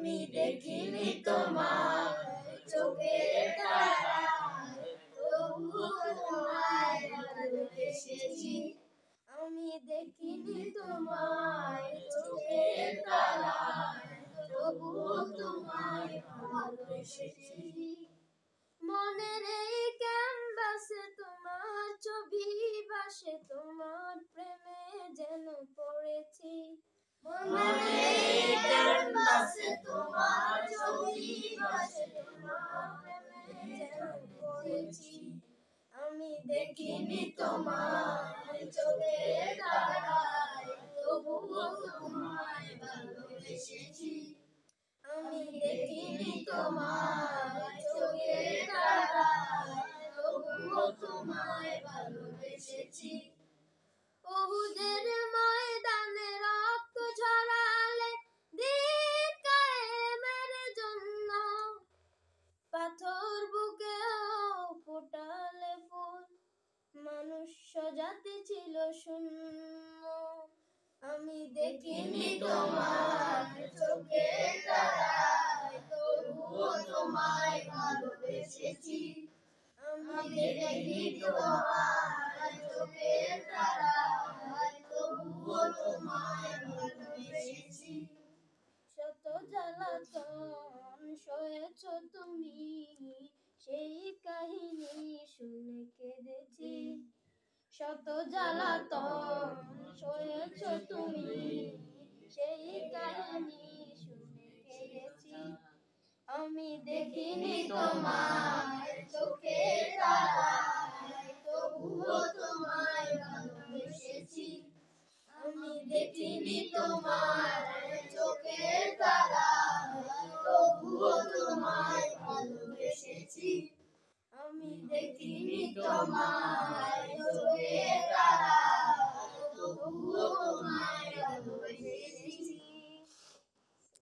আমি দেখিনি তোমায় চোখের তারায়, তবুও তোমায় ভালোবেসেছি। আমি দেখিনি তোমায় চোখের তারায়, তবুও তোমায় ভালোবেসেছি। মনের এই ক্যানভাসে তোমার ছবি ভাসে, তোমার প্রেমে যেন পড়েছি। মনের এই ক্যানভাসে তোমার ছবি ভাসে, তোমার প্রেমে যেন পড়েছি। আমি দেখিনি তোমায় চোখের তারায়, তবুও তোমায় ভালোবেসেছি। আমি দেখিনি তোমায় চোখের তারায়, তবুও তোমায় ভালোবেসেছি। ওহুদের ময়দানে রক্ত ঝরালে দিন কায়েমের জন্য, পাথর বুকেও ফোটালে ফুল, মনুষ্য জাতি ছিল শূন্য। আমি দেখিনি তোমায় চোখের তারায়, তবুও তোমায় ভালোবেসেছি। আমি দেখিনি তোমায় চোখের তারায়, তবুও তোমায় ভালোবেসেছি। শত জ্বালাতন সয়েছ তুমি, সেই কাহিনী শুনে কেঁদেছি। শত জ্বালাতন সয়েছ তুমি, সেই কাহিনী শুনে কেঁদেছি। আমি দেখিনি তোমায় চোখের তারায়, তবুও তোমায় ভালোবেসেছি। আমি দেখিনি তোমায়